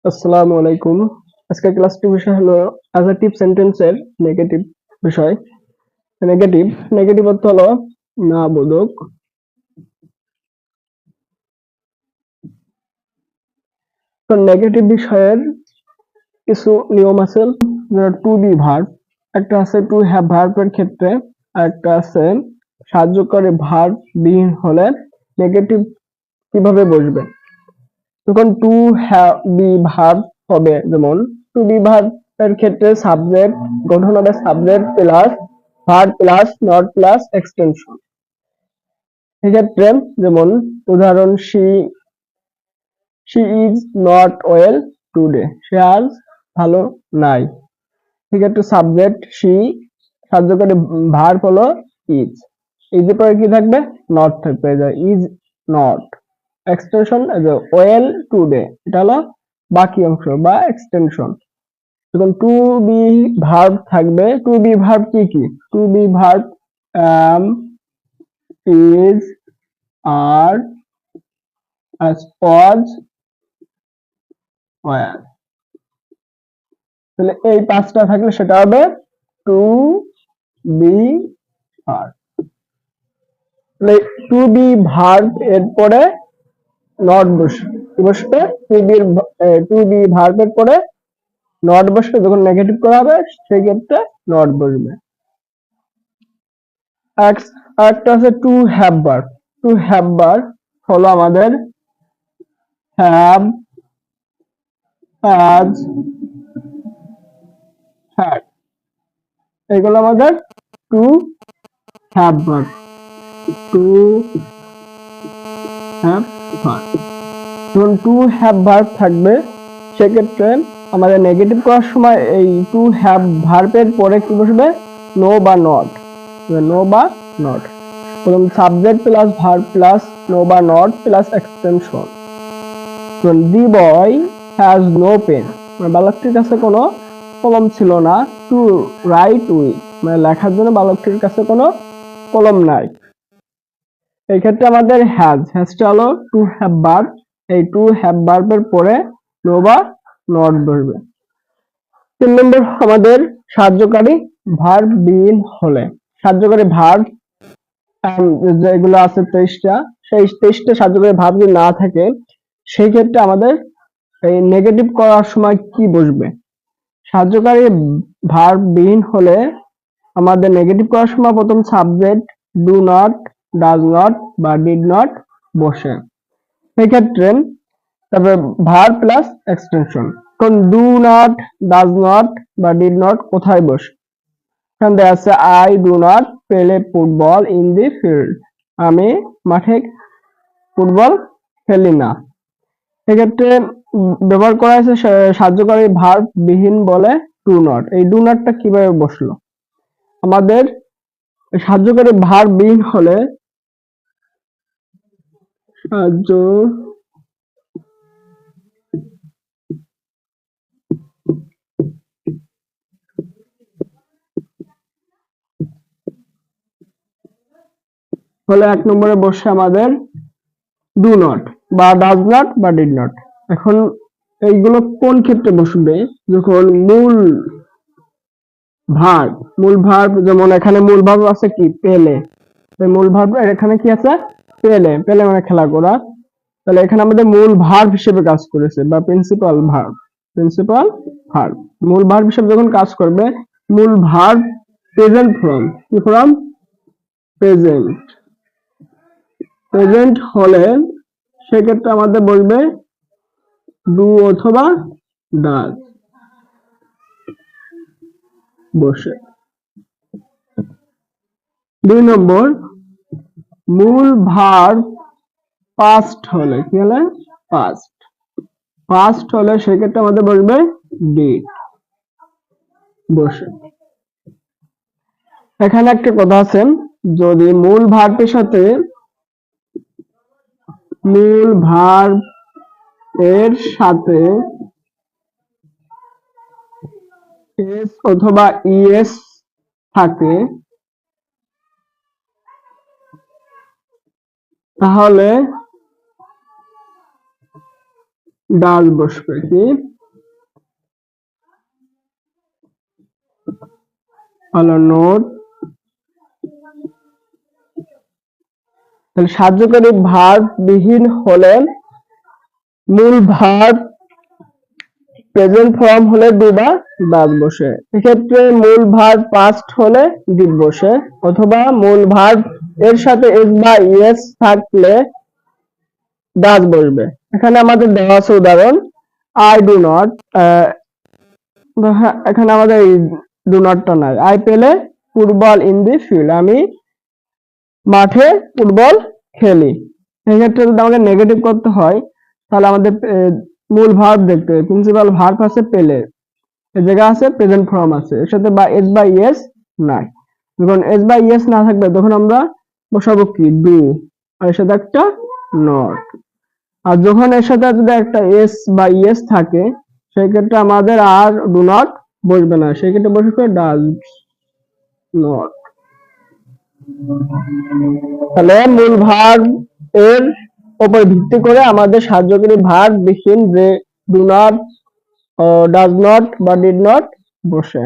আসসালামু আলাইকুম। আজকের ক্লাসটির বিষয় হলো অ্যাডজেক্টিভ সেন্টেন্সের নেগেটিভ বিষয়। নেগেটিভ নেগেটিভ অর্থ হলো না বোধক। তো নেগেটিভ বিষয়ের কিছু নিয়ম আছে, টু বি ভার্ব, একটা আছে টু হ্যাভ ভার্বের ক্ষেত্রে, আর একটা আছে সাহায্যকারী ভার্ব বিহীন হলে নেগেটিভ কিভাবে বসবে। তখন টু হ্যাভ বি ভার্ব হবে, যেমন টু বি ভার্ব এর ক্ষেত্রে সাবজেক্ট গঠন হবে subject plus verb plus not plus extension. এক্ষেত্রে যেমন উদাহরণ she is not well today, সে আজ ভালো নাই। সেক্ষেত্রে সাবজেক্ট শি, সাহায্যকারী ভার্ব হলো ইজ, ইজের পরে কি থাকবে নট থাকবে, is not. Extension well today, এটা হলো বাকি অংশ বা এক্সটেনশন। এখন টু বি ভার্ব থাকবে, টু বি ভার্ব কি কি, to be verb am, is, are, as, was, were। তাহলে এই পাঁচটা থাকলে সেটা হবে টু বি ভার্ব। তাহলে টু বি ভার্ব এর পরে নট বসবে, টু বি ভার্বের পরে নট বসবে, যখন নেগেটিভ করা হবে সেই ক্ষেত্রে নট বসবে। একটা আছে to have verb. To have verb হলো আমাদের হ্যাভ, হ্যাজ, হ্যাড, এগুলো আমাদের to have verb. To have verb, যখন টু হ্যাভ ভার্ব থাকবে সেক্ষেত্রে আমাদের নেগেটিভ করার সময় এই টু হ্যাভ ভার্বের পরে কি বসবে, নো বা নট। নো বা নট, প্রথম subject plus verb plus no বা not plus extension. The boy has no pen, বালকটির কাছে কোনো কলম ছিল না। টু রাইট উইথ, মানে লেখার জন্য বালকটির কাছে কোনো কলম নাই। এই ক্ষেত্রে আমাদের হ্যাজটা হলো টু হ্যাভ ভার্ব, এই টু হ্যাভ ভার্বের পরে নো বা নট বসবে। 3 নম্বর আমাদের সাহায্যকারী ভার্ব বিহীন হলে, সাহায্যকারী ভার্ব যেগুলো আছে 23টা, সেই 23টা সাহায্যকারী ভার্ব যদি না থাকে সেই ক্ষেত্রে আমাদের এই নেগেটিভ করার সময় কি বসবে। সাহায্যকারী ভার্ব বিহীন হলে আমাদের নেগেটিভ করার সময় প্রথম subject do not, does not বা ডিড নট বসে। সেক্ষেত্রে তারপরে ভার্ব প্লাস এক্সটেনশন, কোন ডু নট, ডাজ নট বা ডিড নট কোথায় বসে। এখানে দেওয়া আছে I do not play football in the field, আমি মাঠে ফুটবল খেলি না। সেক্ষেত্রে ব্যবহার করা হয়েছে সাহায্যকারী ভার্ব বিহীন বলে ডু নট। এই ডু নটটা কিভাবে বসলো, আমাদের সাহায্যকারী ভার্ব বিহীন হলে সাহায্য হলে 1 নম্বরে বসে আমাদের ডু নট বা ডাজ নট বা ডিড নট। এখন এইগুলো কোন ক্ষেত্রে বসবে, যখন মূল ভার্ব, যেমন এখানে মূল ভার্ব আছে কি পেলে, মূল ভার্ব এখানে কি আছে পেলে, পেলে মানে খেলা করা। তাহলে এখানে আমাদের মূল ভার্ব হিসেবে কাজ করেছে বা প্রিন্সিপাল ভার্ব, প্রিন্সিপাল ভার্ব মূল ভার্ব হিসেবে যখন কাজ করবে, মূল ভার্ব প্রেজেন্ট ফর্ম, কি ফর্ম প্রেজেন্ট, প্রেজেন্ট হলে সেক্ষেত্রে আমাদের বলবে ডু অথবা ডাজ বসে। 2 নম্বর মূল ভার্ব পাস্ট হলে, কি হলে পাস্ট হলে সেক্ষেত্রে আমাদের বলবে ডিড বসে। এখানে একটা কথা আছে, যদি মূল ভার্বের সাথে মূল ভার্ব এর সাথে এস অথবা ইএস থাকে তাহলে ডাজ বসবে, কি হলো নোট। তাহলে সাহায্যকারী ভার্ব বিহীন হলে মূল ভার্ব প্রেজেন্ট ফর্ম হলে ডু বা ডাজ বসে। এক্ষেত্রে মূল ভার্ব পাস্ট হলে ডিড বসে, অথবা মূল ভার্ব এর সাথে এস বা ইএস থাকলে ডাজ বসবে। এখানে আমাদের দেওয়া আছে উদাহরণ, আই ডু নট। এখানে আমাদের এই ডু নটটা নাই। I play football in the field, আমি মাঠে ফুটবল খেলি। এক্ষেত্রে যদি আমাকে নেগেটিভ করতে হয় তাহলে আমাদের মূল ভার্ব দেখতে হবে। প্রিন্সিপাল ভার্ব আছে পেলে, এই জায়গা আছে প্রেজেন্ট ফর্ম আছে, এর সাথে বা এস বা ইএস নাই। যখন এস বা ইএস না থাকবে তখন আমরা বসাবো কি ডু, আর এর সাথে একটা নট। আর যখন এর সাথে যদি একটা এস বা ইএস থাকে সেই ক্ষেত্রে আমাদের আর ডু নট বসবে না, সেই ক্ষেত্রে বসবে ডাজ নট। তাহলে মূল ভার্ব এর উপর ভিত্তি করে আমাদের সাহায্যকারী ভার্ব বিহীন যে ডু নট, ডাজ নট বা ডিড নট বসে।